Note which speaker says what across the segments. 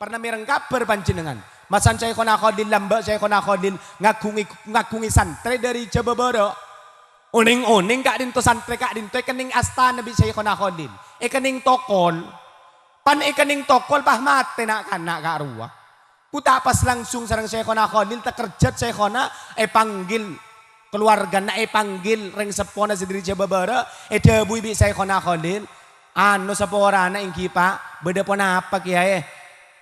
Speaker 1: pernah mireng kabar panjenengan masan Syekhona Khalil lambak Syekhona Khalil ngagungi santri dari Jababara uning kak dinto santri kak dinto kening astana bi Syekhona Khalil kening tokol pan kening tokol pah mate nak kanak kak ruah puta pas langsung sareng Syekhona Khalil tak kerjat Syekhona panggil keluarga na panggil reng sepona sediri Jababara debu bi Syekhona Khalil anu saporana ingki pak beda pon apa kiai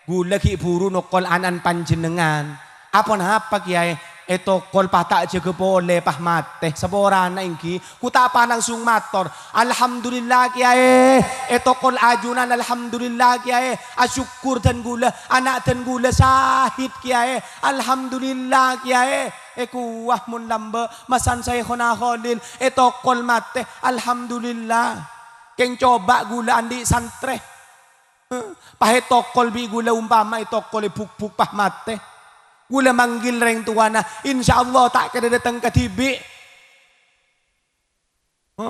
Speaker 1: gula ki buru nokol anan panjenengan apa apa kiai tokol patak jaga pole pah mate saporana ingki kuta apa langsung mator alhamdulillah kiai tokol ajunan alhamdulillah kiai asyukur dan gula anak dan gula syahid kiai alhamdulillah kiai kuah mun lamba masan Syekhona Khalil tokol mate alhamdulillah keng coba gula andi santre pahe tokol bi gula umpama tokol buk pah mate gula manggil reng tuana insyaallah tak kada datang ke tibi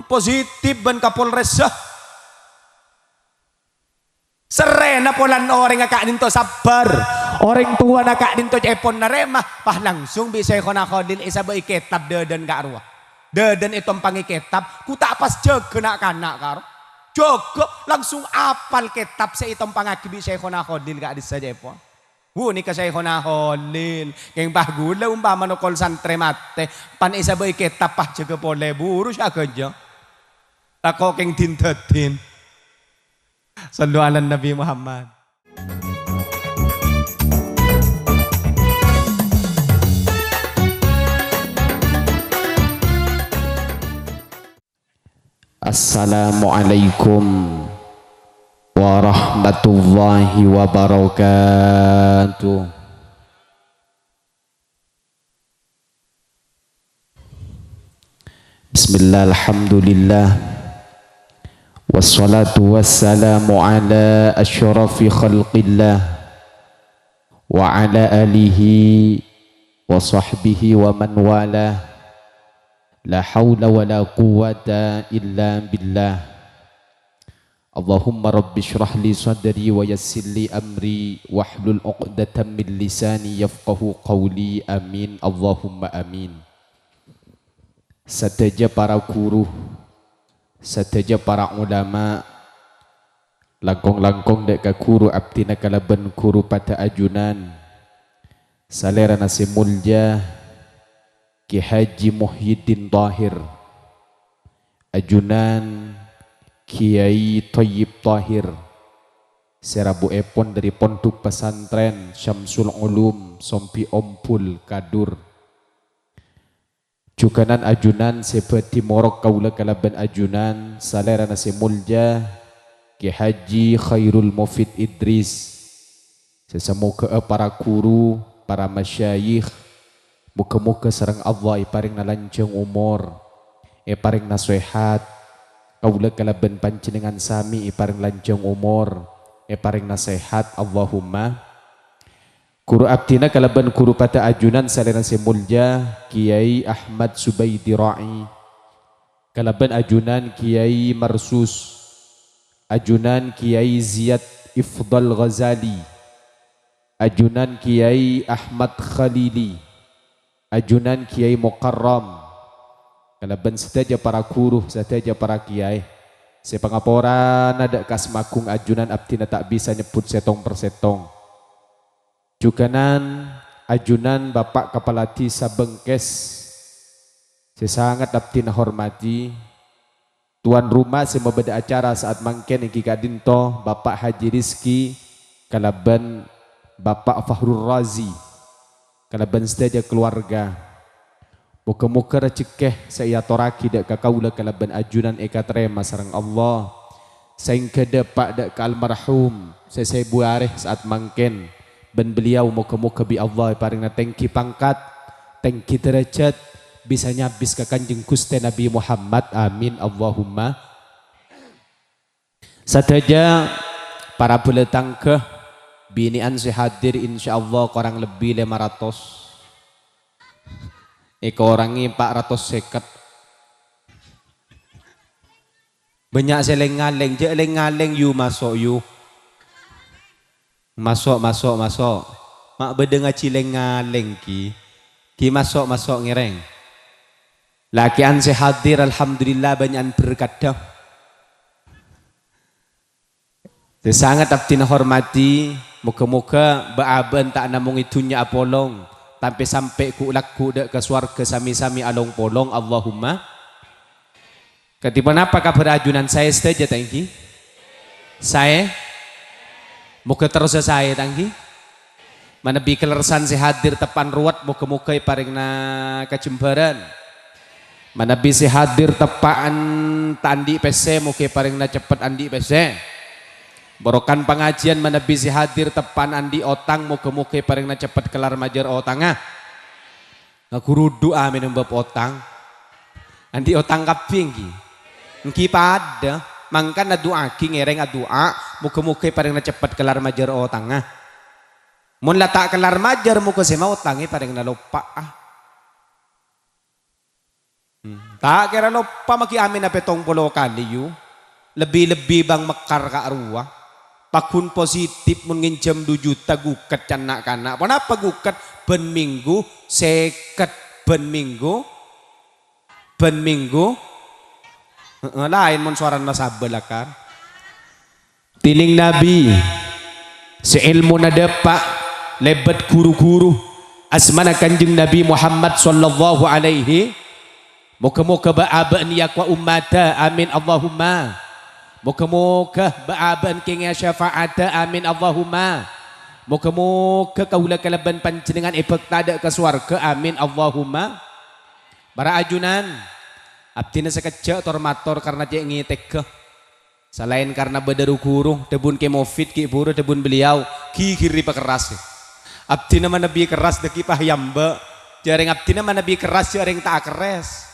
Speaker 1: positif ban kapolres serena polan orang kak dinto sabar orang tua na kak dinto cepon na remah pah langsung bi Syekhona Khalil isa ba kitab deden kak ruah deden itom pangi kitab ku tak pas jaga nak kanak karo jaga langsung apal kitab sa itom pangaki bi Syekhona Khalil kak di saja po ni ka Syekhona Khalil keng pah gula umpama nokol santre mate pan isa ba kitab pah jaga pole buru siya kerja tako keng dintetin sallu ala Nabi Muhammad.
Speaker 2: Assalamualaikum warahmatullahi wabarakatuh. Bismillah, alhamdulillah, wassalatu wassalamu ala asyrafi khalqillah wa ala alihi wa sahbihi wa man walah. La haula wa la quwwata illa billah. Allahumma rabbi syrah li sadri wa yassir li amri wahlul 'uqdatam min lisani yafqahu qawli. Amin Allahumma amin. Sateja para guru, sateja para ulama, langkong-langkong dek ka guru abdina kalaban guru pada ajunan salera nasi mulja Ki Haji Muhyiddin Tahir ajunan Kiai Thayyib Tahir serabu epon dari pondok pesantren Syamsul Ulum Sompi Ompul Kadur jukanan ajunan seperti morok kaula kalaban ajunan salera nasi mulja Ki Haji Khairul Mufid Idris sesemoga para guru para masyayikh muka-muka sareng Allah paring na lanceng umur paring na sehat kaula kalaban panjenengan sami paring lanceng umur paring na sehat Allahumma. Guru abdina kalaban guru pada ajunan salena semulja Kiai Ahmad Subaidi Ra'i kalaban ajunan Kiai Marsus ajunan Kiai Ziyad Ifdal Ghazali ajunan Kiai Ahmad Khalili ajunan Kiai Mukarram kalaban sateja para guru sateja para kiai sepangaporan ada kasmakung ajunan abdina tak bisa nyebut setong per setong jukanan ajunan Bapak Kepala Desa Bengkes sesangat abdina hormati tuan rumah semebeda acara saat mangken iki kadinto Bapak Haji Rizki kalaban Bapak Fahrul Razi kalaban saja keluarga muka-muka recekeh saya toraki dek kakaula kalaban ajunan eka terema sareng Allah saing kedepak dek ka almarhum saya buareh saat mangken ben beliau muka-muka bi Allah paring na tengki pangkat tengki derajat bisa nyabis ke Kanjeng Gusti Nabi Muhammad. Amin Allahumma. Sateja para beletang ke binian sehadir insyaallah kurang lebih 500 orangi 450 banyak seleng ngaleng je leng ngaleng yu masuk yu
Speaker 1: Masuk. Mak bedenga cileng ngaleng ki masuk ngereng. Laki an hadir alhamdulillah banyak berkat dah. Sangat abdina hormati, muka-muka baaban tak namung itunya apolong, sampai ku laku dek ke swarga sami-sami along polong Allahumma. Ketipan apa kaperajunan saya saja tangki? Saya muka terus saya tangki. Mana bi kelersan hadir tepan ruat muka-muka paring na kecembaran. Mana bi hadir tepaan tandi PC muka paring na cepet andi PC. Borokan pengajian mana bisi hadir tepan andi otang muka-muka paling na cepat kelar majar otangah. Ngaku doa minum bab otang. Andi otang kaping ki pada mangkan na doa ki ngereng doa muka-muka paling na cepat kelar majar otangah. Mun tak kelar majar muka sema otangi paling na lupa Tak kira lupa maki amin na petong puluh kali yu. Lebih-lebih bang mekar ka arwah. Pakun positif menginjam 2 juta gukat canak-kanak. Kenapa gukat? Ben minggu seket ben minggu lain mon suaran nasabel kan. Tiling Nabi seilmu nadepak lebat guru-guru asmana kanjeng Nabi Muhammad sallallahu alaihi moga-moga ba'aban yakwa ummata amin Allahumma. Moga-moga baaban kengya syafa'ata amin Allahumma. Moga-moga kaula kalaban panjenengan ibektada ke swarga amin Allahumma. Para ajunan abdina sekejak tormator karena dia ngitek ke. Selain karena badaru guru debun ke mofit ki buru debun beliau ki kiri pekeras. Abdina manabi keras deki pahyamba. Jaring abdina manabi keras jaring tak keres.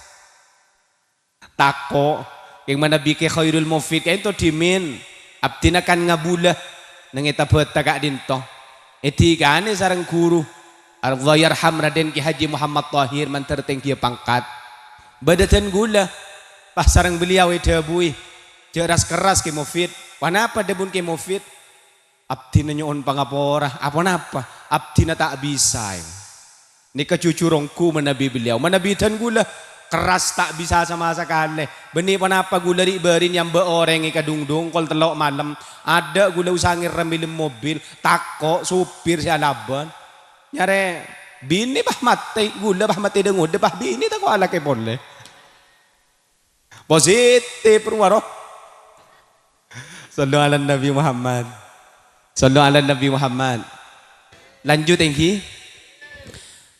Speaker 1: Tako yang mana bike khairul mufid kain to dimin abdina kan ngabulah nangita beta kak dinto etikane sarang guru Allah yarham Raden Ki Haji Muhammad Tahir manterteng kia pangkat badatan gula pas sarang beliau edabui jeras keras ki mufid panapa debun ki mufid abdina nyoon pangapora apa abdina tak bisa ni kecucurongku menabi beliau menabitan gula keras tak bisa sama sekali. Benih panapa gula riberin yang beoreng ikadungdung kol telok malam. Ada gula usangir rembilim mobil. Tako supir si alaban. Nyare bini bah mati gula bah mati dengut bah bini tak ala ke boleh. Positif perwaro. Sallu ala Nabi Muhammad. Sallu ala Nabi Muhammad. Lanjut tinggi.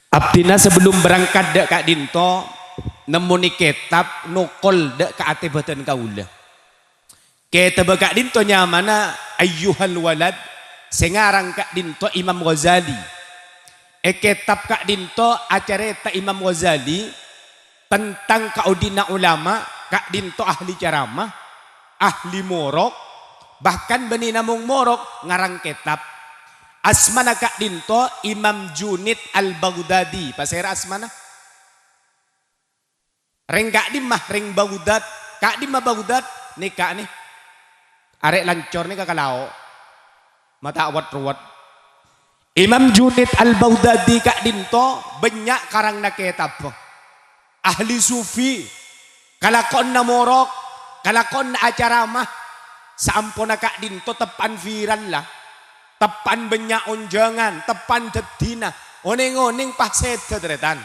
Speaker 1: Abdina sebelum berangkat dek Kak Dinto nemuni kitab nukol dek ke atibatan kaula. Kitab Kak Dinto nyamana ayyuhal walad sengarang Kak Dinto Imam Ghazali. Kitab Kak Dinto acareta Imam Ghazali tentang kaudina ulama. Kak Dinto ahli ceramah, ahli morok, bahkan beni namung morok ngarang kitab. Asmana Kak Dinto Imam Junid Al-Baghdadi. Pasir asmana? Reng Kak Dimah, reng Baghdad. Kak Dimah Baghdad, nih Kak nih. Arek lancor nih kakalao. Mata awat-ruwat. Imam Junid Al-Baghdadi Kak Dinto banyak karang na kitab. Ahli sufi. Kalakon na morok. Kalakon na acaramah. Sampun na Kak Dinto tepan viral lah. Tepan banyak onjangan. Tepan dedina. Oneng-oneng pas seda teretan.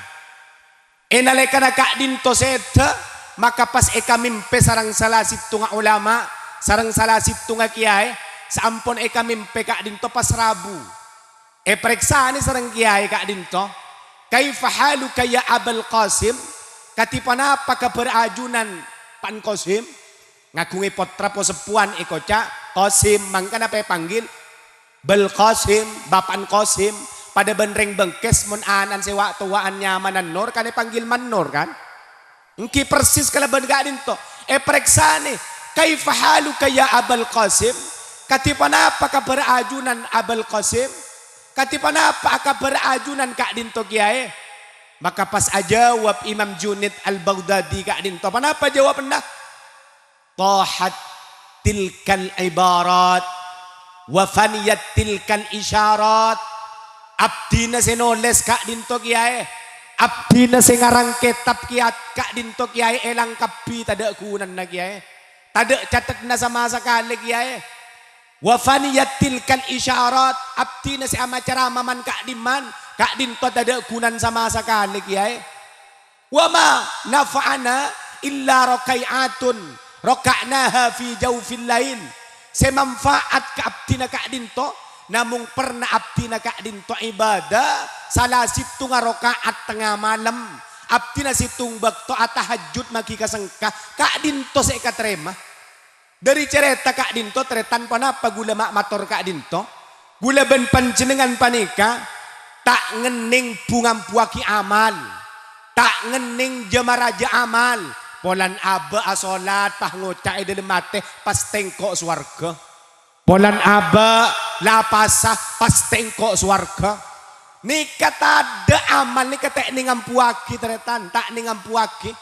Speaker 1: Enaleka na Kak Dinto seda, maka pas eka mimpe sarang salah situ nga ulama, sarang salah situ nga kiai, saampon eka mimpe Kak Dinto pas Rabu. Periksa ni sarang kiai Kak Dinto, kaifa halu kaya Abul Qasim, katipan apa keberajunan Pan Qasim, ngakungi potra po sepuan ekoca, Qasim, mangka apa panggil, Bel Qasim, Bapan Qasim, pada benreng bengkes mun anan sewa tuaan nyamanan nur kan panggil manur kan engki persis kalaban Kak Dinto periksa nih kaifa halu kaya Abul Qasim katipan apa kaberajunan Abul Qasim katipan apa kaberajunan Kak Dinto kiai maka pas ajawab Imam Junid Al-Baghdadi Kak Dinto panapa jawab hendak tahat tilkal ibarat wa faniyat tilkal isyarat abdi na sinoles kak dinto kiai abdi na singarang kitab kiat kak dinto kiai elang kapi tada kunan na kiai tada catat na sama sekali kiai wa faniyat tilkal isyarat abdi na si amacara maman kak diman kak dinto tada kunan sama sekali kiai wa ma nafa'ana illa rakai'atun raka'naha fi jawfil lail semanfaat ka abdi na kak dinto namung pernah abdi na kak dinto ibadah salah situ nga rakaat tengah malam abdi na situng bakto atahajud maki kasengka kak dinto sa ikatrema dari cerita kak dinto tretan panapa gula mak mator kak dinto gula ben panjenengan panika tak ngening bungam puaki amal tak ngening jemaraja amal polan aba asolat pahngocak ide mate pas tengkok swarga polan aba lapasah pas tengkok swarga nika tada amal nika tak ningam puaki tretan tak ningam puaki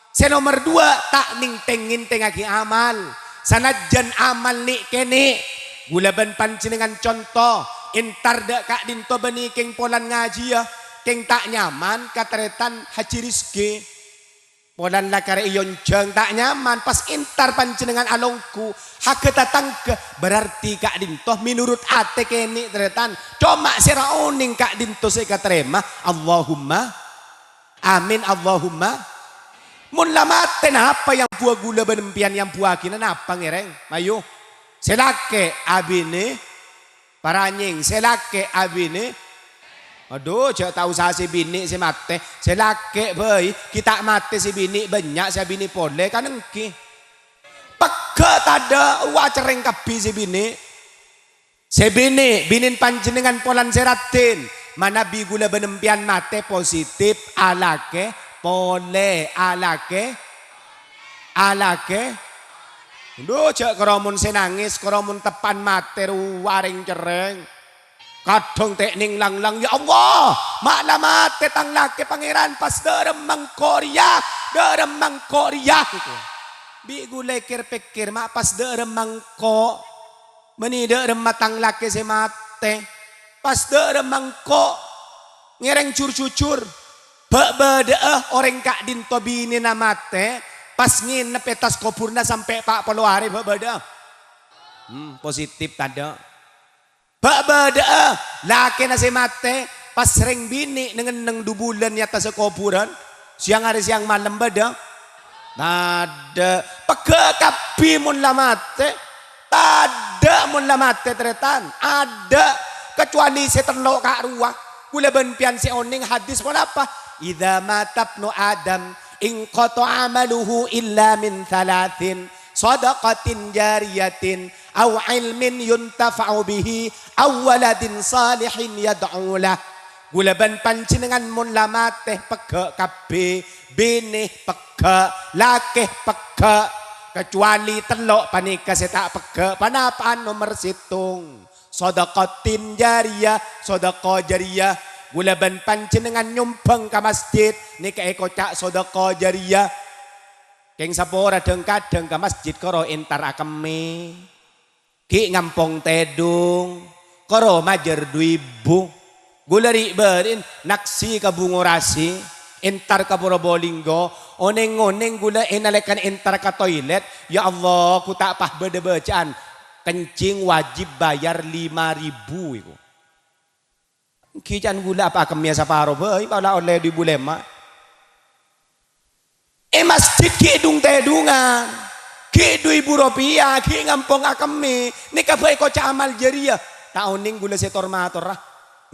Speaker 1: senomor 2 tak ning tengin tengaki amal sanajan amal nik kene gula ban panjenengan contoh intar dak kak dinto beni keng polan ngaji ya keng tak nyaman katretan haji rizki polan lakare iyon jeng tak nyaman pas intar panjenengan alongku hak datang ke berarti kak dinto menurut ate kene tretan cuma sira oning kak dinto se katrema Allahumma amin Allahumma mun lamaten apa yang buah gula benempian yang buah kina napa ngereng mayu selake abine paranying selake abine aduh cak tahu saya si bini si mate selake boy kita mate si bini banyak si bini pole kan engki peka tada wacereng kapi si bini binin panjenengan polan seratin mana bi gula benempian mate positif alake pole alake aduh cak keromun senangis keromun tepan mate waring cereng kadang tekning lang ya Allah maklamat tetang laki pangeran pas deremang Korea gitu. Bi gulai pikir mak pas deremang ko meni deremang laki si mate pas deremang ko ngereng cur beda orang kak dinto bini namate pas nginep etas kopurna sampai pak peluari beda positif tada bada laki na si mate pas sering bini neng 2 bulan nyata sa kuburan siang hari siang malam bada tada pagkakapi mun lamate tada mun lamate tretan ada kecuali si terlo kak ruah gula benpian si oning hadis wala pa idza matabnu adam in qata amaluhu illa min 3 sadaqatin jariyatin aw ilmin yuntafa'u bihi aw waladin salihin yad'u lah gulaban panjenengan mun lamateh pega kabeh benih pega lakeh pega kecuali telok panika setak pega panapaan nomor situng sadaqatin jariyah sedekah jariyah gulaban panjenengan nyumbang ka masjid nika kocak sedekah jariyah keng sapora kadang ka masjid karo entar akeme ki ngampong tedung karo majer 2.000 gulari berin naksi ka bungorasi entar ka Probolinggo oneng-oneng gula enalekan entar ka toilet ya Allah ku tak pah beda bacaan kencing wajib bayar 5.000 iku kican gula apa kemia saparo bae pala oleh di bulema masjid ki dung tedungan ki 2.000 rupiah ki ngampong akemi ni kabay ko ca amal jariah tauning gula setor mator ah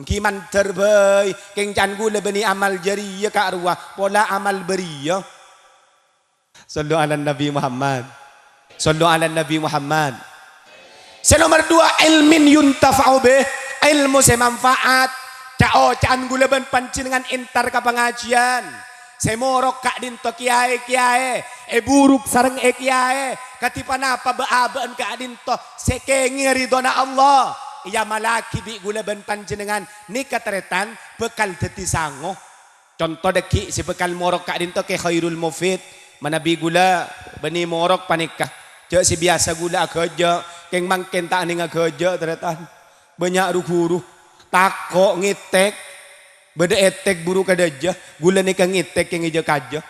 Speaker 1: ki manter bay keng can gula beni amal jariah ka arwah pola amal beriyah sallu ala nabi Muhammad sallu ala nabi Muhammad nomor 2 ilmin yuntafa'u bih ilmu semanfaat caan gula ben pancingan entar ka pengajian semorok kak dinto kiai buruk sareng kiai katipan apa beabaan kak dinto sekengi ridona Allah iya malaki bi gula ben panjenengan nikah teretan bekal deti sango contoh deki si bekal morok kak dinto ke khairul mufid mana bi gula beni morok panikah cek si biasa gula kerja keng mangken tak ning ngageja teretan. Banyak guru takok ngitek beda etek buru kadajah gula nih kang ngitek yang ija kaja.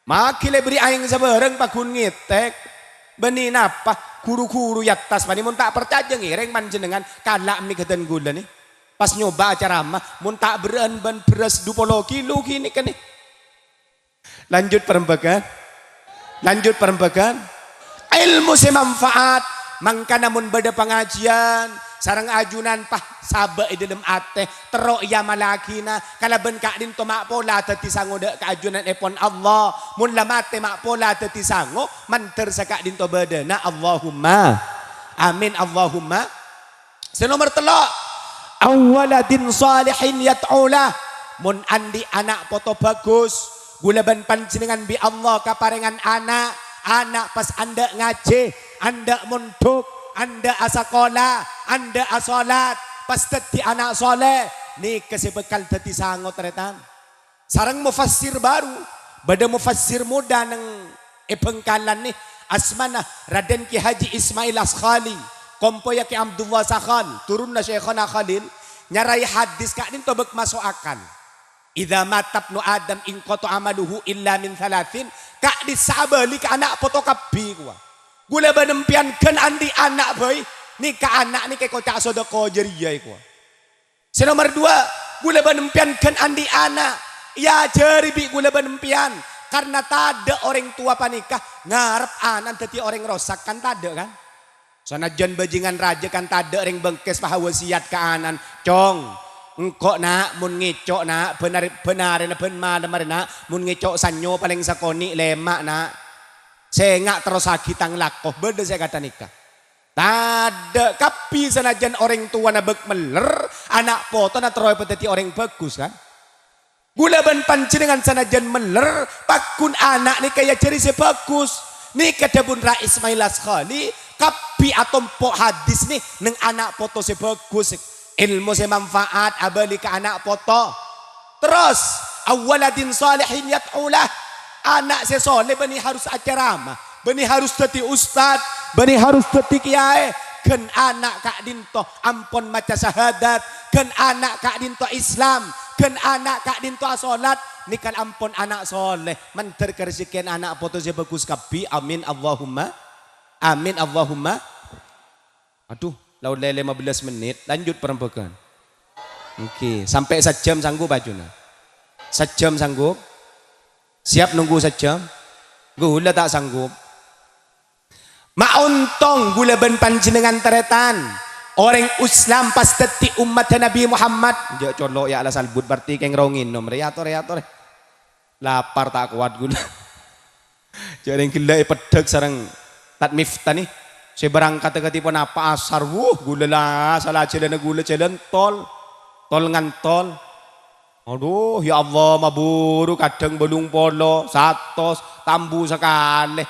Speaker 1: Makile beri aing sabareng pakun ngitek. Bani napa kuru-kuru yatas pani mun tak percaya ngireng panjenengan kalak mi keten gula nih. Pas nyoba acara mah mun tak beren ban beras 20 kilo kini kan nih. Lanjut perembakan. Lanjut perembakan. Ilmu semanfaat mangka namun beda pengajian sarang ajunan pah sabe dalam ate terok ya malakina kalaban ka din to mak pola tati sango de ka ajunan epon Allah mun lamate mak pola tati sango manter sa ka din to bedana Allahumma amin Allahumma senomor telo awaladin salihin yat'ula mun andi anak foto bagus gulaban panjenengan bi Allah kaparengan anak pas anda ngaji, anda muntuk, anda asakola, anda asolat, pas tadi anak soleh, nih kasih bekal tadi sangot retan. Sarang mufassir baru, bada mufassir muda nang epengkalan nih, asmana Raden Ki Haji Ismail Askhali, kompoya Ki Abdullah Sakhal, turun na Syekhona Khalil, nyarai hadis kak din tobek masuk akan. Idza matab nu Adam in qata amaluhu illa min thalathin kak disabali ka anak fotokopi gua. Gula banempiankeun andi anak boy. Ni ka anak ni ke kocak sedekah jariyah gua. Nomor 2, gula banempiankeun andi anak. Ya jari bi gula banempian karena tada orang tua panikah ngarep anak tadi orang rosak kan tada kan. Sanajan bajingan raja kan tada orang bengkes pahawasiat ke anan. Cong engkau nak mun ngecok nak benar na ben madamar nak mun ngecok sanyo paling sakoni lemak nak sengak terus sakitang lakoh beda saya kata nikah tada kapi sanajan orang tua na bek meler anak foto na teroy peteti orang bagus kan gula ban panjenengan sanajan meler pakun anak ni kaya ceri sebagus ni kadabun Ra Ismail Askhali kapi atau pok hadis nih neng anak foto sebagus ilmu semanfaat abali ke anak foto terus awaladin salihin yat'ulah anak sesoleh bani harus acarama bani harus teti ustad bani harus teti kiai ken anak kak dinto ampon maca syahadat ken anak kak dinto Islam ken anak kak dinto asolat nikan ampon anak soleh manter kersikian anak foto sebagus kabi amin Allahumma amin Allahumma aduh lalu 15 menit lanjut perempuan. Oke, sampai sejam sanggup bajuna. Sejam sanggup? Siap nunggu sejam? Gula tak sanggup. Mauntong gula ben panjenengan teretan. Orang Islam pas teti umat Nabi Muhammad. Jok colok ya ala salbut berarti keng rongin nom reator. Lapar tak kuat gula. Jadi gila pedek sarang tat miftah nih. Saya berangkat ke tipe apa asar, gula lah, salah jalan gula jalan tol ngantol. Aduh, ya Allah maburu kadang belung polo, satos, tambu sekali.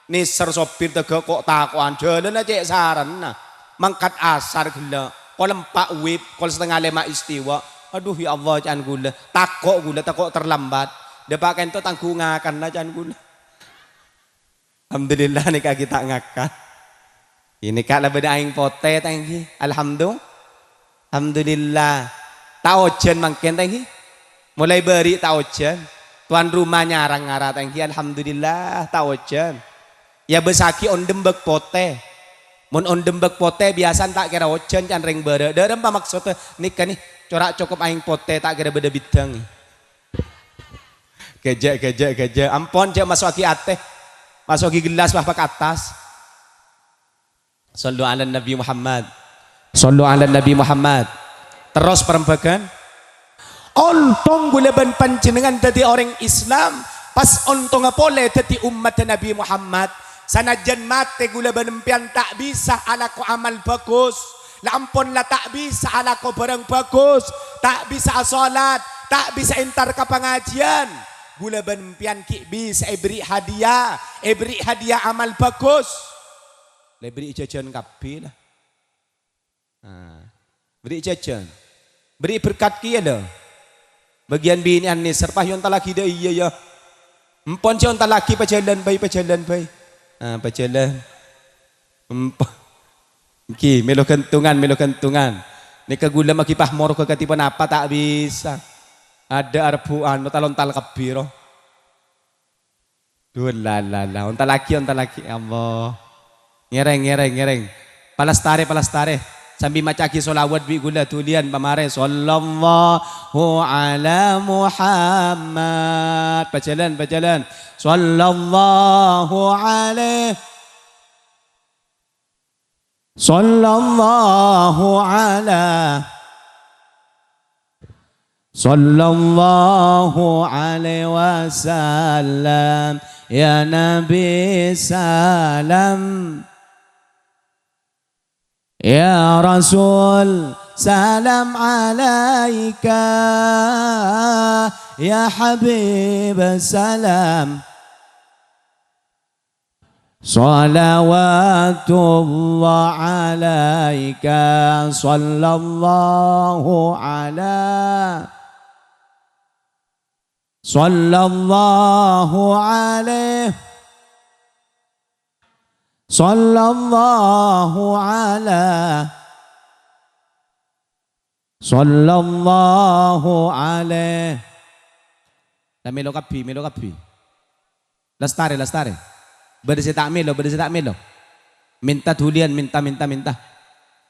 Speaker 1: Niser sopir tega kok takuan jalan aja saran nah. Mangkat asar gula, kol 4 wib, kol setengah 5 istiwa. Aduh ya Allah jangan gula, takok terlambat. Depakan itu tanggungakan lah jangan gula. Alhamdulillah nih kita ngakak. Ini kak lebih aing pote tangki, alhamdulillah. Taojen mangken tangki, mulai beri taojen. Tuan rumah nyarang ngarah tangki, alhamdulillah taojen. Ya besaki on dembek pote, mun on dembek pote biasa tak kira ojen can ring bere. Derem pa maksudnya nikah nih corak cukup aing pote tak kira beda bidang. Gejek. Ampon cek masuki ate, masuki gelas bah pak atas. Sallu ala Nabi Muhammad. Sallu ala Nabi Muhammad. Terus perembakan. Ontong gulaban panjenengan tadi orang Islam. Pas ontong apole tadi umat Nabi Muhammad. Sanajan mate gulaban empian tak bisa ala ko amal bagus. Lampon la tak bisa ala ko barang bagus. Tak bisa salat. Tak bisa entar ke pengajian. Gulaban empian ki bisa beri hadiah. Beri hadiah amal bagus. Beri jajan kabeh lah. Beri jajan. Beri berkat kia dah. Bagian bini ane serpah yon talaki dah iya ya. Empon sion talaki pajalan bayi. Pajalan. Melo kentungan. Nika gula makipah moro kekatipan apa tak bisa. Ada arpuan, talon-tal kabiro. Duh la, onta laki, Allah. Ngereng. Palastare. Sambil macaki solawat bi gula tulian pamare. Sallallahu ala Muhammad. Bacalan. Sallallahu alaihi. Sallallahu alaihi wasallam. Ya Nabi salam. Ya Rasul salam alaika. Ya Habib salam. Salawatullah alaika. Sallallahu alaihi. Sallallahu alaihi. Sallallahu alaihi. Melo kapi. Lastare. Berdesi tak melo. Minta tulian, minta.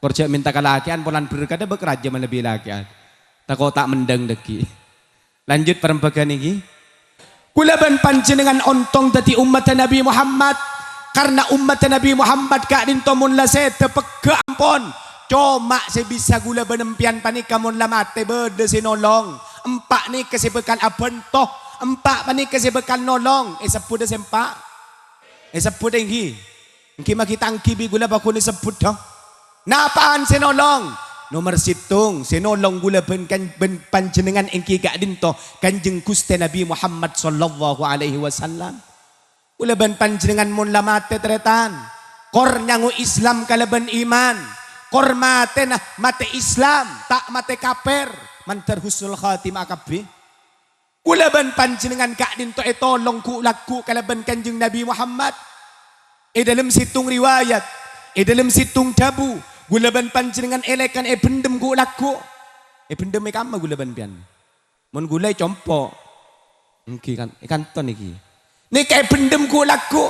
Speaker 1: Korja minta kalakian, polan berkada bekerja melebih lakian. Tako tak mendeng deki. Lanjut perembagan ini. Kulaban panjenengan ontong dadi umat Nabi Muhammad. Karena umat Nabi Muhammad kak dinto mun la sete peke ampon. Cuma sebisa gula benempian panika mun la mate berde sinolong. Empak ni kesibekan abentoh. Empak panik kesibekan nolong. Seput de sempak. Seput engki. Engki makita angki bi gula bakun seput dong. Napaan sinolong? Nomor situng sinolong gula ben panjenengan engki kak dinto Kanjeng Gusti Nabi Muhammad sallallahu alaihi wasallam. Ulaban panjenengan mun lamate tretan kor nyangu Islam kalaban iman kor mate nah mate Islam tak mate kaper mantar husnul khatimah kabeh. Ulaban panjenengan kak dinto tolong ku laku kalaban Kanjeng Nabi Muhammad dalam situng riwayat dalam situng dabu gulaban panjenengan elekan bendem ku laku bendem kama gulaban pian mun gulai compo engki kan kanton iki ni kay pendem ku laku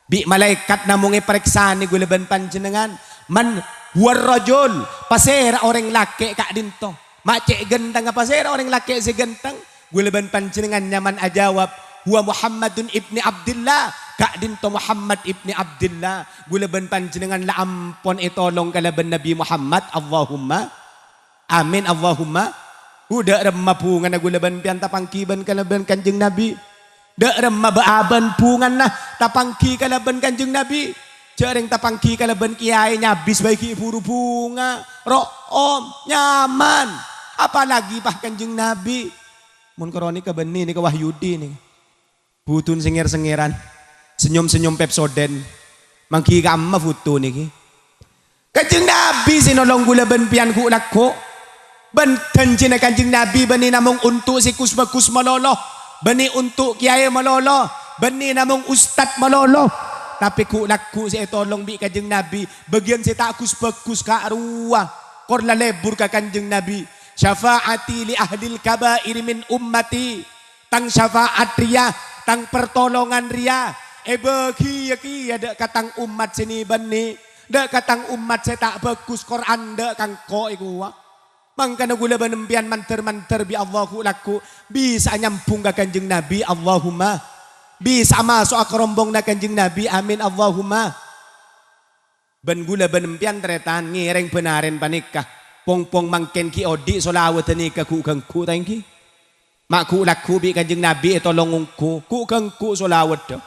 Speaker 1: bi malaikat namung periksa ni gulaban panjenengan man warrajul pasera orang laki kak dinto macek gentang apa pasera orang laki si gentang gulaban panjenengan nyaman ajawab huwa Muhammadun ibni Abdullah kak dinto Muhammad ibni Abdullah gulaban panjenengan la ampon itolong kalaban Nabi Muhammad Allahumma amin Allahumma udah remma pungan na gulaban pian tapangkiban kalaban Kanjeng Nabi. Dak remma baaban pungan nah tapangki kalaban Kanjeng Nabi. Jareng tapangki kalaban kiai nyabis baiki buru bunga. Ro'om nyaman. Apalagi bah Kanjeng Nabi. Mun koroni ke beni ni ke Wahyudi ni. Butun sengir-sengiran. Senyum-senyum Pepsoden. Mangki ka amma foto ni. Kanjeng Nabi sinolong gulaban pian ku lakko. Banten cina Kanjeng Nabi bani namung untuk si kusma-kusma malolo. Bani untuk kiai malolo. Bani namung ustad malolo. Tapi ku laku si tolong bi Kanjeng Nabi. Bagian si takus bagus ka arwah. Korla lebur ka Kanjeng Nabi. Syafaati li ahlil kabair min ummati. Tang syafaat ria. Tang pertolongan ria. Bagi ya ada katang umat sini bani. Dak katang umat saya tak bagus Quran dak kang ko iku. Mangkana gula benempian manter-manter bi Allahu laku bisa nyambung ke Kanjeng Nabi Allahumma bisa masuk ke rombong na Kanjeng Nabi amin Allahumma ben gula benempian tretan ngireng benarin panikah pong-pong mangken ki odi solawat nikah ku kangku tangki makku laku bi Kanjeng Nabi tolongku ku kangku solawat do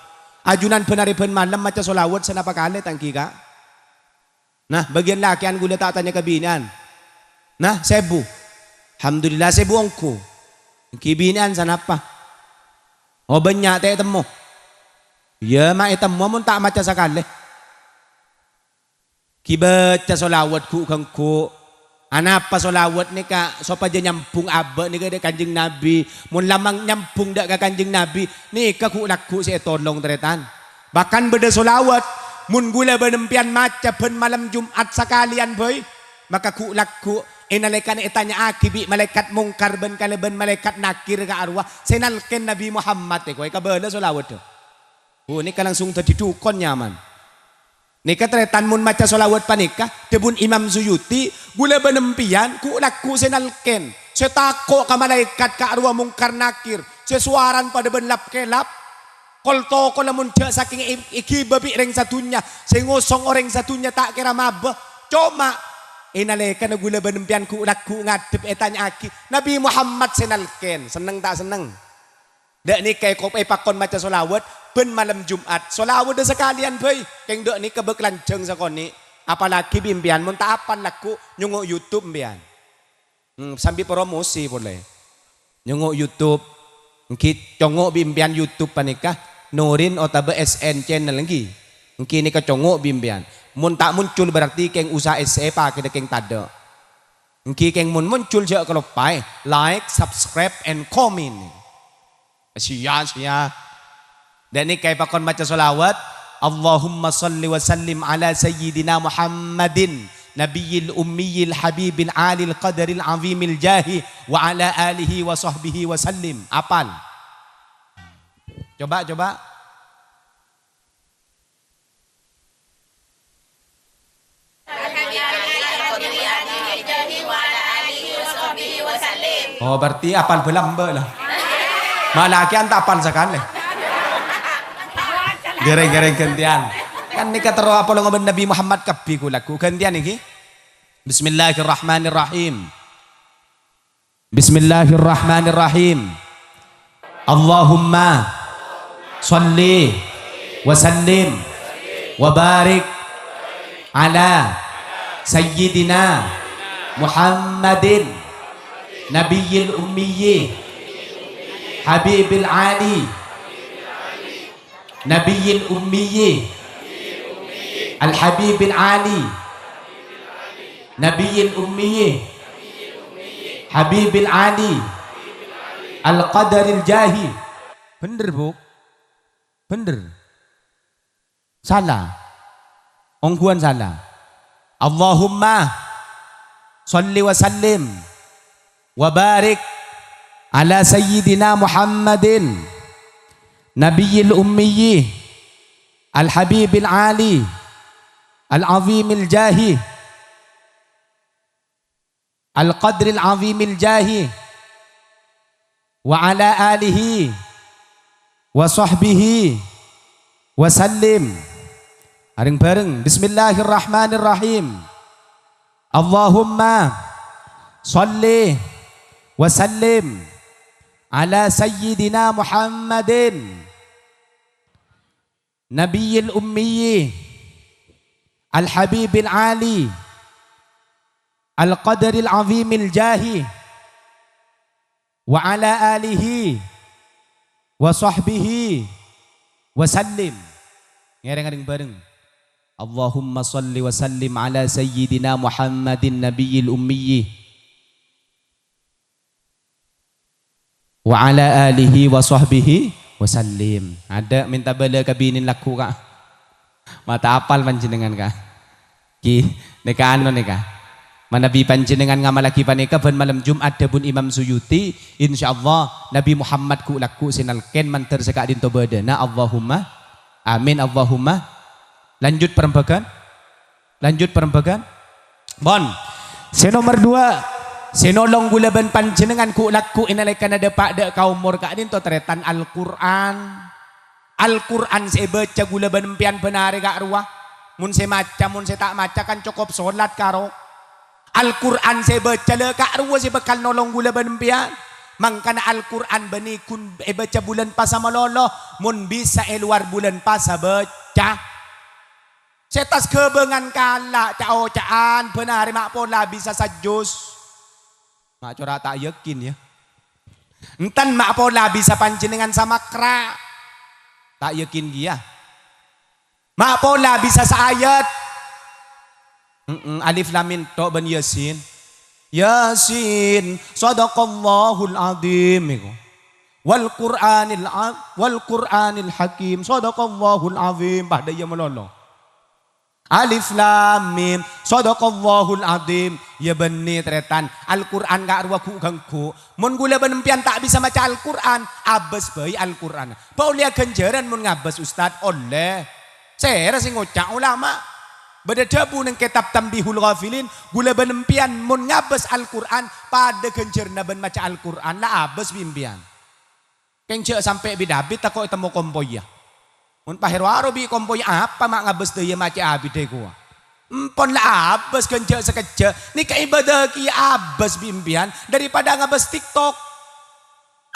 Speaker 1: ajunan benari ben malam maca solawat sana pakale tangki ka nah bagian lakian gula tak tanya kebinan. Nah, sebu. Alhamdulillah sebu ongko. Kibinan sana apa? Oh banyak teh temu. Ya mak temu mun tak maca sakale. Kibaca solawat ku kangku. Anapa solawat ni ka sopa aja nyambung abah ni ka Kanjeng Nabi. Mun lamang nyambung dak ka Kanjeng Nabi ni ka ku laku saya tolong teretan. Bahkan beda solawat mun gula benempian maca ben malam Jumat sekalian boy maka ku laku inalekan itanya akibi malaikat mungkar ben kalaben malaikat nakir ka arwah senalken Nabi Muhammad ko ka bala solawat to ni ka langsung tadi dukon nyaman nika tretan mun maca solawat panika debun Imam Suyuti gula benempian ku laku senalken setako ka malaikat ka arwah mungkar nakir sesuaran pada ben lap kelap kolto ko lamun dia saking ikibabi reng satunya sengosong orang satunya tak kira mabah cuma inalekan na gula benempian ku laku ngadep etanya aki Nabi Muhammad senalken seneng tak seneng dak ni kay kop pakon maca solawat ben malam Jumat solawat dah sekalian boy keng dak ni kebek lanceng sakoni apalagi bimpian mun tak apan laku nyungok YouTube mbian sambil promosi boleh nyungok YouTube ngki congok bimpian YouTube panikah Nurin otabe SN channel lagi ngki ni kecongok bimpian mun tak muncul berarti keng usaha SE pakai keng tada ngki keng mun muncul je kalau pai like subscribe and comment sia dan ni kai pakon baca solawat Allahumma salli wa sallim ala sayyidina Muhammadin nabiyil ummiyil habibil alil qadaril azimil jahi wa ala alihi wa sahbihi wa sallim apal coba oh berarti apal belamba lah malah kian tak apal sekali gereng-gereng gantian kan ni kata roh apa lo ngobrol Nabi Muhammad kapi ku laku gantian ini Bismillahirrahmanirrahim Bismillahirrahmanirrahim Allahumma salli wa sallim wa barik ala sayyidina Muhammadin nabiyil ummiyyi habibil ali nabiyil ummiyyi al habibil ali nabiyil ummiyyi habibil ali al qadaril jahi bener bu bener salah ongguan salah Allahumma salli wa sallim wa barik ala sayyidina Muhammadin nabiyil ummiyyi al habibil ali al azimil jahi al qadril azimil jahi wa ala alihi wa sahbihi wa sallim bareng Bismillahirrahmanirrahim Allahumma salli wa sallim ala sayyidina Muhammadin nabiyil ummiyyi al habibil ali al qadaril azimil jahi wa ala alihi wa sahbihi wa sallim ngereng-ngereng bareng Allahumma salli wa sallim ala sayyidina Muhammadin nabiyil ummiyyi wa ala alihi wa sahbihi wa sallim ada minta bala kabinin laku kak mata apal panjenengan kak ki neka ano neka manabi panjenengan ngamalaki panika ben malam Jumat debun Imam Suyuti insyaallah Nabi Muhammad ku laku sinalken manter seka dinto badana Allahumma amin Allahumma lanjut perembagan bon nomor 2 senolong gulaban panjenengan ku laku inalekan ada pada kaum mur kak dinto teretan Al-Quran saya baca gulaban empian benari kak arwah mun saya maca mun saya tak maca kan cukup solat karo Al-Quran saya baca le kak arwah saya bakal nolong gulaban empian mangkana Al-Quran bani kun baca bulan pasa malolo mun bisa luar bulan pasa baca setas kebengan kala cao caan benari mak pola bisa sajus mak cora tak yakin ya entan mak pola bisa panjenengan sama kera tak yakin dia mak pola bisa saayat alif lam mim to ban yasin yasin sadaqallahul azim wal qur'anil hakim sadaqallahul azim pada dia melolo Alif lam mim sadaqallahul azim. Ya benih tretan Al-Quran gak arwah ku gangku mun gula benempian tak bisa baca Al-Quran abes bayi Al-Quran paulia ganjaran mun ngabes ustad oleh saya sing ngocak ulama beda debu neng kitab Tambihul Ghafilin gula benempian mun ngabes Al-Quran pada ganjarna ben baca Al-Quran lah abes bimbian kencek sampai bidabit tak kok temu kompoya mun pahirwaro bi kompoya apa mak ngabes daya baca abid gua empon lah abas kencak sekejap ni ibadah ki abas bimbian daripada ngabas TikTok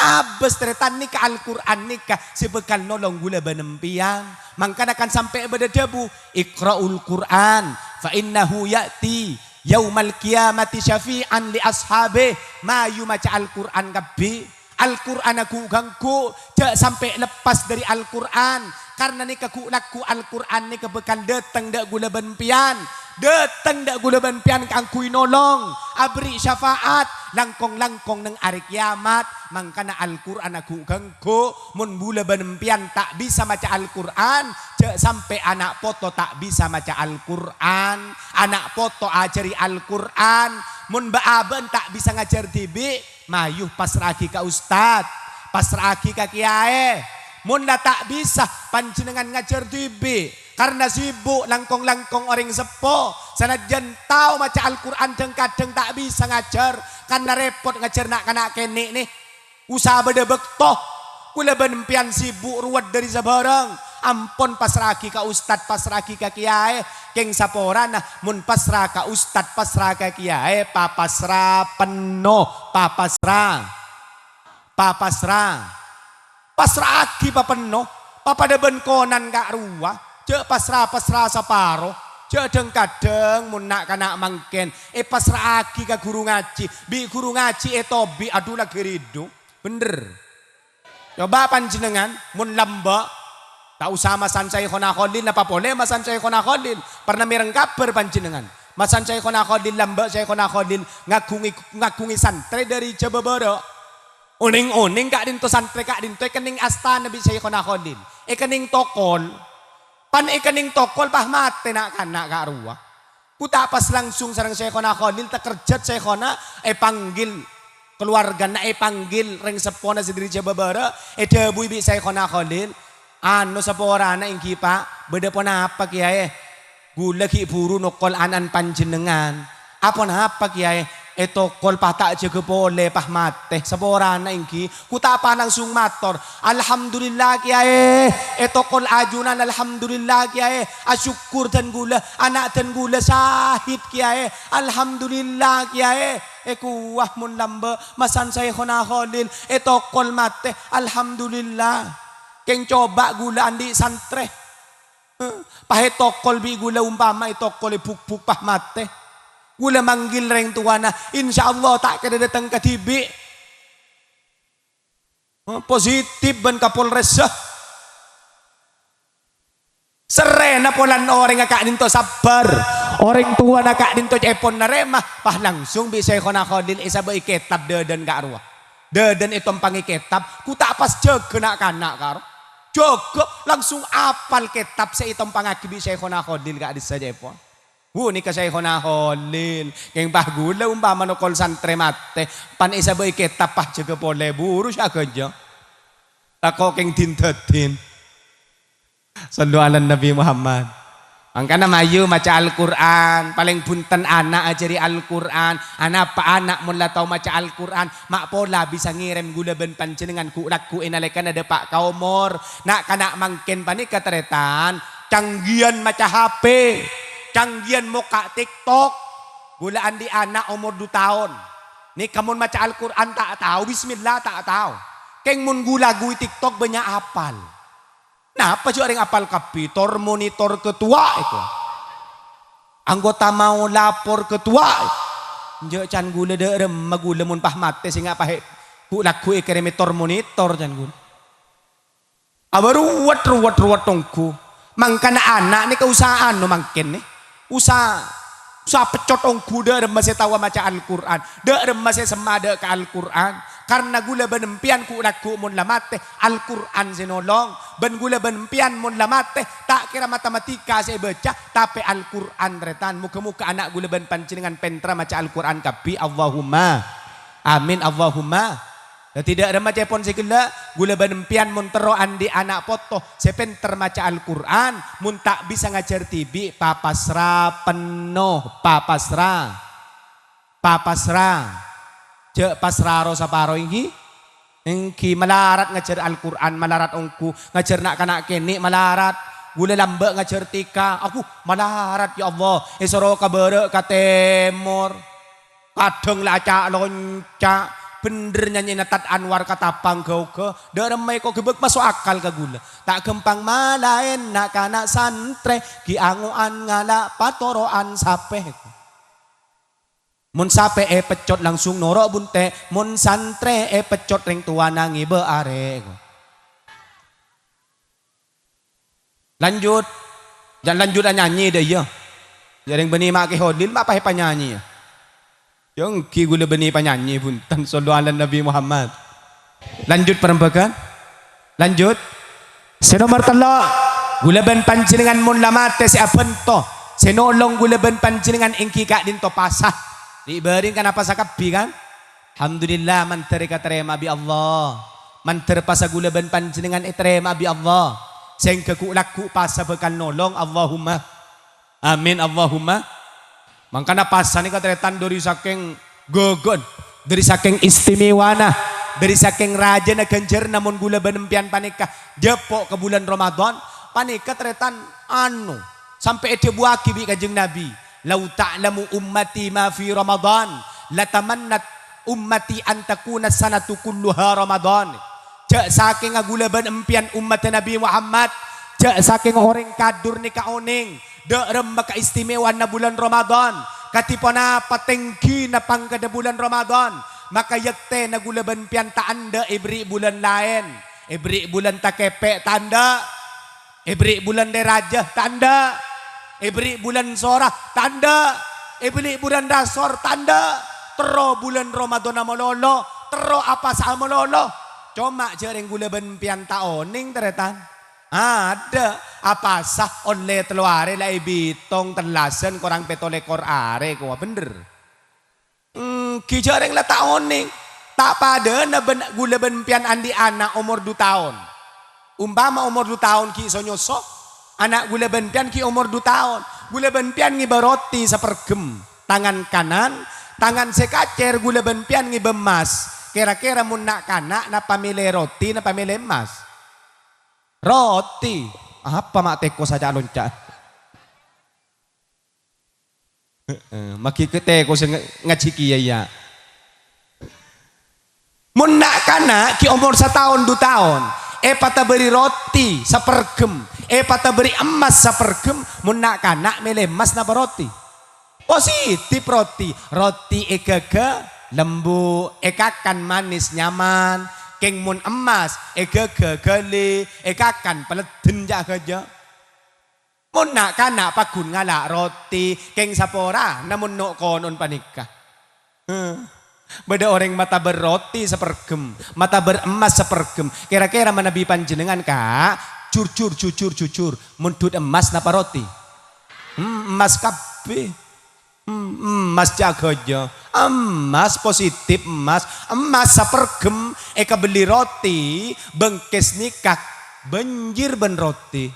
Speaker 1: abas teretan ni Al-Quran ni sebekal nolong gula benempian mangkan akan sampai ibadah debu iqra'ul Quran fa innahu ya'ti yaumal qiyamati syafi'an li ashabe mayu maca Al-Quran kabeh Al-Quran aku gangku jak sampai lepas dari Al-Quran karena ni laku Al-Quran ni kebekal datang dak gula benpian datang dak gula benpian kangkui nolong abri syafaat langkong-langkong neng hari kiamat mangkana Al-Quran aku gangku mun gula benpian tak bisa baca Al-Quran jak sampai anak poto tak bisa baca Al-Quran anak poto ajari Al-Quran mun baaben tak bisa ngajar tibi mayuh pasraki ka ustad pasraki ka kiai mun dah tak bisa panjenengan ngajar tibi karena sibuk langkong-langkong orang sepo sanajan tahu maca Al-Quran kadang tak bisa ngajar karena repot ngajar nak kanak kenek nih usaha beda bektoh kula benempian sibuk ruwet dari sebarang ampun pasraki ka ustad pasraki ka kiai keng saporana mun pasrah ka ustad pasrah ka kiai papasra penuh papasra pasraki pa penuh papada benkonan gak ruah cek pasrah saparo cek kadang mun nak kanak mangken pasraki ka guru ngaji bi guru ngaji tobi aduh lagi ridu bener coba panjenengan mun lamba tak usah masan Syekhona Khalil apa boleh masan Syekhona Khalil pernah mireng kabar panjenengan masan Syekhona Khalil lamba Syekhona Khalil ngagungi santri dari Jababara uning kak dinto santri kak dinto kening astana Nabi Syekhona Khalil kening tokol pan kening tokol pah mate nak kanak kak ruah ku tak pas langsung sareng Syekhona Khalil tak kerja Syekhona panggil keluarga na panggil reng sepona sediri Jababara debu ibi Syekhona Khalil ano sa porana ingki pak beda pon apa kiai gula ki buru nokol anan panjenengan apa apa kiai tokol patak jaga pole pah mate sa porana ingki kuta pa langsung mator alhamdulillah kiai tokol ajunan alhamdulillah kiai asyukur dan gula anak dan gula sahid kiai alhamdulillah kiai kuah mun lamba masan Syekhona Khalil tokol mate alhamdulillah keng coba gula andi santre pahe tokol bi gula umpama tokol buk pah mate gula manggil reng tuana insyaallah tak kada datang ke tibi positif ban kapolres serena polan orang ngakak dinto sabar orang tua nakak dinto cepon narema pah langsung bi Syekhona Khalil isa bae kitab deden ka arwah deden itu pangi kitab ku tak pas jeg nak kanak karo Joko langsung apal kitab sa itong pangakibi Syekhona Khalil ka adis sa Jepon. Ni ka Syekhona Khalil. Keng pahgula umpama no kol santre mate. Pan isa boy kitab pah jaga pole buru siya kerja. Tako keng tintatin. Sallu ala Nabi Muhammad. Angkana mayu maca Al-Quran paling punten anak ajari Al-Quran anak pa anak mula tau maca Al-Quran mak pola bisa ngirim gula ben panjenengan ku laku inalekan ada pak kaumor nak kanak mangken panik kateretan canggian maca HP canggian moka TikTok gulaan di anak umur 2 tahun nih kamu maca Al-Quran tak tahu bismillah tak tahu keng mun gula gui TikTok banyak apal. Nah, apa juga yang apal kapitor monitor ketua itu. Anggota mau lapor ketua. Njok can gula derem magula mun pah mate singa pahe ku laku ekremetor monitor can gula. Abaru ruwet tongku. Mangkana anak ni keusahaan no mangken ni. Usaha Sa pecot ongku de masih tahu maca Al-Quran. De masih semada ke Al-Quran. Karena gula benempian ku laku mun lamate Al-Quran sinolong. Ben gula benempian mun lamate tak kira matematika saya baca tapi Al-Quran retan. Muka-muka anak gula ben pancingan pentra maca Al-Quran kapi Allahumma. Amin Allahumma. Tidak ada macam pun segala gula benempian mun tero andi anak poto sepen termaca Al-Quran mun tak bisa ngajar tibi papasra penuh papasra cek pasra rosa paro ingki malarat ngajar Al-Quran malarat ongku ngajar nak kanak kene malarat gula lambe ngajar tika aku malarat ya Allah isoro kabere katemor kadang laca lonca bener nyanyi natat Anwar kata panggau ke deremai kok gebek masuk akal ke gula tak gempang malain nak kanak santre ki anguan ngala patoroan sape mun sape pecot langsung norok bunte mun santre pecot ring tua nangi beare lanjut jangan lanjut nyanyi deh ya jaring beni mak ke hodil mak apa penyanyi ya yang ki gula beni penyanyi pun tan sallallahu Nabi Muhammad. Lanjut perembakan. Lanjut. Senomor telo gula ben panjenengan mun lamate si abento. Senolong gula ben panjenengan ingki kak dinto pasah. Diberin kan apa sakabi kan? Alhamdulillah manter katerema bi Allah. Manter pasah gula ben panjenengan terema bi Allah. Sing keku laku pasah bekal nolong Allahumma. Amin Allahumma. Makanya pasan ini katretan dari saking gogon, dari saking istimewana, dari saking raja na ganjar namun gula benempian panika jepok ke bulan Ramadan panika tretan anu sampai ede buaki bi kajeng Nabi lau ta'lamu ummati ma fi Ramadan latamannat ummati antakuna sanatu kulluha Ramadan jak saking gula benempian umat Nabi Muhammad jak saking orang kadur ni kaoning derem maka istimewa na bulan Ramadan katipana patengki na pangkada bulan Ramadan maka yakte na gula benpian tanda ibri bulan lain ibri bulan takepe tanda ibri bulan derajah tanda ibri bulan sorah tanda ibri bulan dasor tanda tero bulan Ramadan mololo tero apa sa mololo cuma jaring gula benpian taoning teretan ada apa sah oleh teluare lai bitong telasen korang petolekor are kau bener kijareng lah taoning tak pada na gula benpian andi anak umur 2 tahun umpama umur 2 tahun ki iso nyosok anak gula benpian ki umur 2 tahun gula benpian ngibaroti sepergem tangan kanan tangan sekacer gula benpian ngibemas kira-kira mun nak kanak na pamilih roti na pamilih emas roti apa mak teko saja loncat maki ke teko ngaji kiai mun nak kana ki umur 1 tahun 2 tahun pata beri roti sepergem pata beri emas sepergem mun nak kana milih emas napa roti positif roti ekeke lembu ekakan manis nyaman keng mun emas gele kakan peleden jaga mun nak kana pagun ngala roti keng sapora namun no konon panikah beda orang mata berroti sepergem mata beremas sepergem kira-kira manabi panjenengan kak jujur mundut emas napa roti emas kabeh emas jaga aja emas positif emas sepergem beli roti bengkes nikah banjir ben roti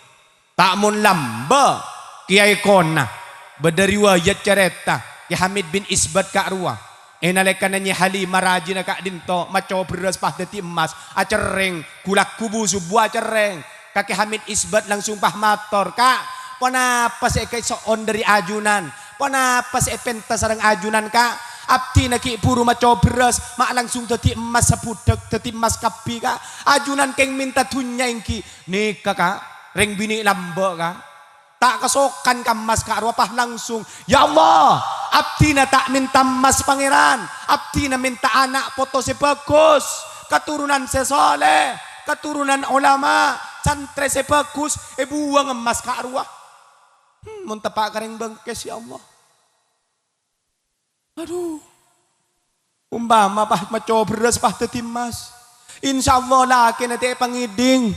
Speaker 1: tak mun lamba kiai kona bedari wayat cerita ki Hamid bin Isbat kak ruah nalekananya Halimah rajina kak dinto maco beras pah deti emas acereng kulak kubu subuh acereng kaki Hamid Isbat langsung pah motor kak panapa sih kayak soon dari ajunan panapa sih pentas sarang ajunan kak abdi naki puru maco beras mak langsung deti emas sebudak deti emas kapi kak ajunan keng minta dunya ingki nikah kak reng bini lambok kak tak kesokan kamas kak ruapah langsung ya Allah abdi na tak minta emas pangeran abdi na minta anak foto sebagus keturunan sesoleh keturunan ulama santre sebagus buang emas kak ruah muntepak kering bengkes ya Allah Aduh. Umpama pah maco beras pah tetimas. Insyaallah laki nanti pangiding.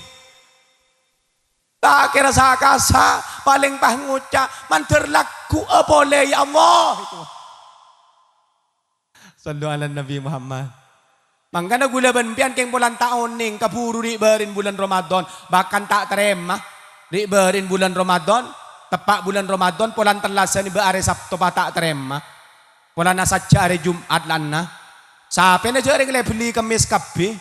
Speaker 1: Tak kira sakasa paling pah ngucap manter laku boleh ya Allah itu. Sallu ala Nabi Muhammad. Mangkana gula benpian keng bulan tahun ning kaburu di berin bulan Ramadan bahkan tak terima di berin bulan Ramadan tepak bulan Ramadan pulan terlasa ni beare Sabtu tak terima. Pulan saja hari Jumat lana. Sampai na jaring le beli kemis kabeh.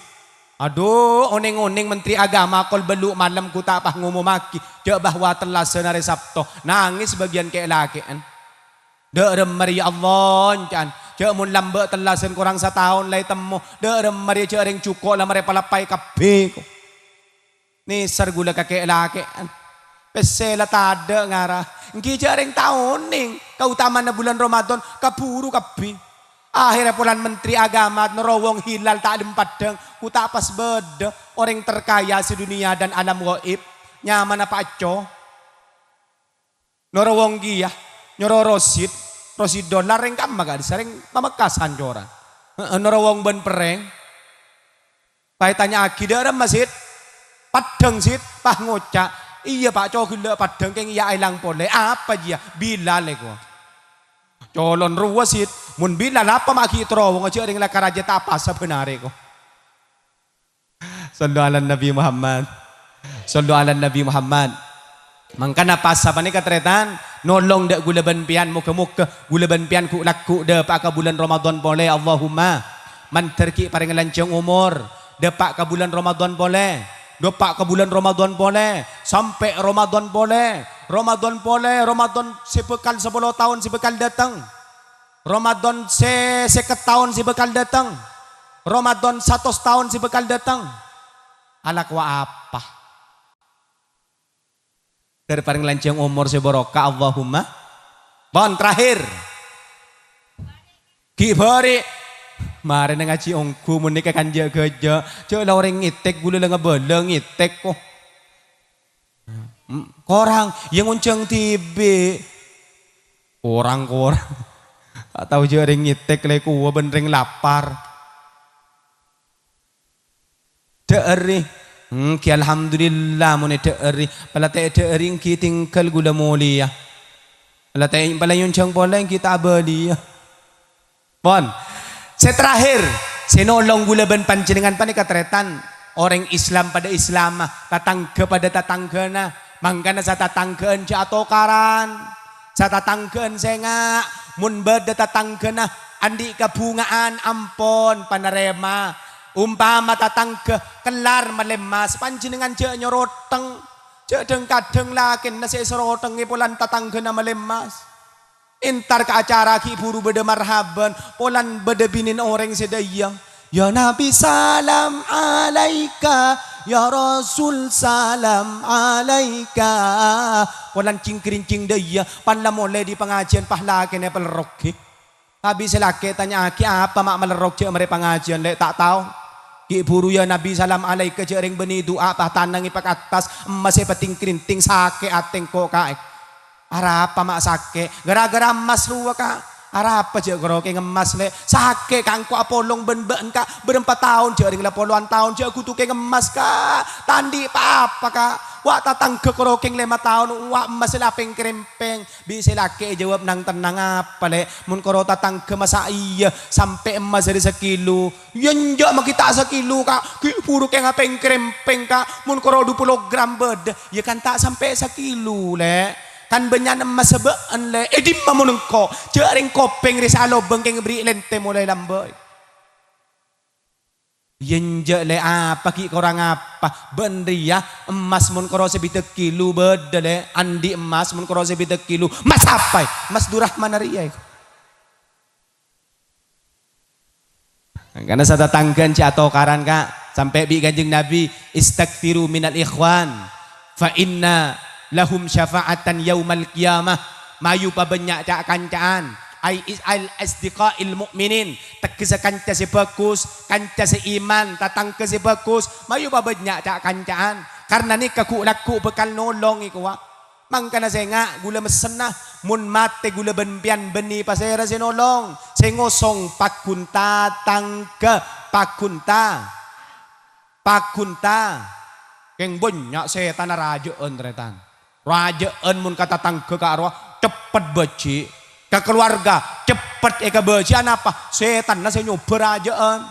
Speaker 1: Aduh, oneng-oneng Menteri Agama kol beluk malam ku tak pah ngumumaki. Dek bahwa telah senari Sabtu. Nangis bagian ke lakian. Dek remari Allah can. Dek mun lambe telah sen kurang setahun lai temu. Dek remari jaring cukup lah mereka palapai kabeh. Ni sergula kakek lakian. Pesela tada ngarah. Ngki jaring tahun ning. Keutamaan bulan Ramadan kaburu kabeh. Akhirnya pulan Menteri Agama nerowong hilal tak ada padang ku tak pas beda orang terkaya sedunia dan alam gaib nyaman apa aco nerowong gia nyoro rosid dolar yang kam gak disering pamekasan joran nerowong ben pereng pai tanya akidah masjid padang sit pah ngoca iya pak co gila padang keng iya ilang pole apa dia bila lego colon ruwasit mun bila apa maki terowong aja ring lakar aja tak apa sebenarnya ko. Sallu ala Nabi Muhammad. Sallu ala Nabi Muhammad. Mangkana pas apa ni katretan nolong dak gula benpian muka-muka gula benpian ku laku de pak bulan Ramadan boleh Allahumma man terki paring lancang umur depak ke bulan Ramadan boleh depak ke bulan Ramadan boleh sampai Ramadan boleh Ramadan boleh Ramadan sepekal 10 tahun sepekal datang Ramadan seket tahun si bekal datang. Ramadan 100 tahun si bekal datang. Alak wa apa? Dari paling lancang umur si barokah Allahumma. Bon terakhir. Kibari. Mari ngaji ongku menika kan jaga-jaga. Cok lah orang ngitek gula lah ngebeleng ngitek kok. Korang yang uncang tibe. Korang. Atau jaring ngitek leku benring lapar. Deeri. Ki alhamdulillah mun deeri. Pala te deeri ki tinggal gula mulia. Pala te pala yung chang boleh kita beli. Bon. Terakhir, senolong gula ben panjenengan pani katretan orang Islam pada Islam, tatangga pada tatanggana. Mangkana sa tatanggaan siya atokaran. Sa tatanggaan senga mun beda tatangga na andi kabungaan ampon panarema umpama tatangga kelar malemas panjenengan je nyoroteng je deng kadeng lakin na sesoroteng ipulan tatangga na malemas intar ke acara ki buru beda marhaban polan beda binin orang sedayang ya Nabi salam alaika ya Rasul salam alaika walan cingkring-cing daya panla mulai di pengajian pahlaki ne pelerok habis selaki tanya aki apa mak melerok je mere pengajian lek tak tahu ki buru ya Nabi salam alaika je ring beni doa pah tanang ipak atas emas e peting krinting sake ateng kok kae ara apa mak sake gara-gara emas ruwa ka ara apa je goro ke ngemas le sake kangko apolong ben-ben ka berempat tahun je ring 80-an tahun je kutu ke ngemas ka tandi apa ka wa tatang ke korokeng 5 tahun wa emas lapeng krempeng bisa laki jawab nang tenang apa le mun koro tatang ke masa iya sampai emas dari 1 kilo yenjak makita 1 kilo ka puru ke ngapeng krempeng ka mun koro 20 gram beda ya kan tak sampai 1 kilo le kan benyan emas sebaan le edim mamunengko jaring kopeng risalo bengkeng beri lente mulai lambai yenjak le apa ki korang apa benria emas mun koro sebite kilo beda le andi emas mun koro sebite kilo mas apa mas durah mana ria karena saya tanggan ci atau karan kak sampai bi kanjeng Nabi istaghfiru minal ikhwan fa inna lahum syafa'atan yaumal qiyamah mayu pa banyak cak kancaan ai al asdiqail mukminin tegese kanca si bagus kanca si iman tatang ke si bagus mayu pa banyak cak kancaan karena ni kaku laku bekal nolong iku wa mangkana senga gula mesenah mun mate gula benpian beni pasera sinolong sengosong pakunta tangke pakunta keng banyak setan rajaan tretan rajaan mun kata tangke ka arwah cepet beci ke keluarga cepet eka beci apa setan na senyo berajaan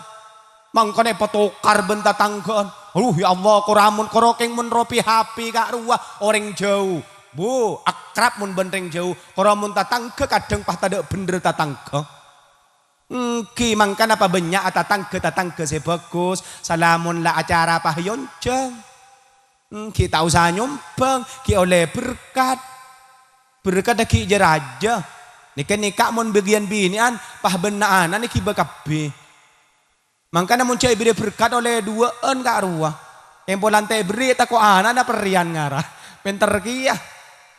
Speaker 1: mangkane patukar benta tangkean ya Allah koramun korokeng mun ropi hapi ka arwah orang jauh bu akrab mun benteng jauh koramun tatangke kadang pah tada bener tatangke ki mangkan apa banyak tatangke saya bagus salamun la acara pah yonceng kita usah nyumbang ki oleh berkat ki jeraja nikah mun bagian binian pah benaan ni ki bakabe mangkana mun cai beri berkat oleh duaan ka arwah yang polantai beri tako anak na perian ngarah penter kia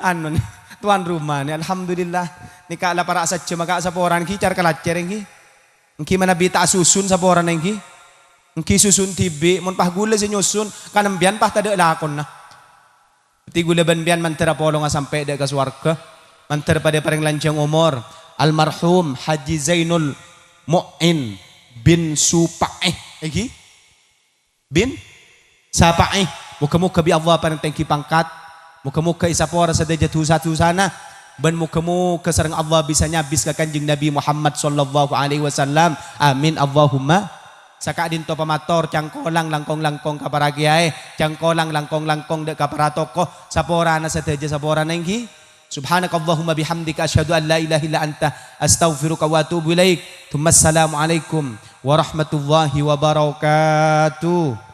Speaker 1: anu nih tuan rumah nih alhamdulillah nikah lah para saja maka saporan ki car kalacer ki mana bita susun saporan ki susun tibe mun pah gula si nyusun kanembian pah tada lakon nah ti gula benbian mantera polong sampai dek ke swarga manter pada paring lancang umur almarhum Haji Zainul Mu'in bin Supaeh bin Sapaeh muka-muka bi Allah paring tengki pangkat muka-muka isapora sadaya satu sana ban muka-muka sareng Allah bisa nyabis ka Kanjeng Nabi Muhammad sallallahu alaihi wasallam amin Allahumma saka dinto pamator cangkolang langkong-langkong ka para kiai cangkolang langkong-langkong dek ka para tokoh sapora na sadaya sapora nengki subhanakallahumma bihamdika asyhadu an la ilaha illa anta astaghfiruka wa atubu ilaik. Assalamu alaikum warahmatullahi wabarakatuh.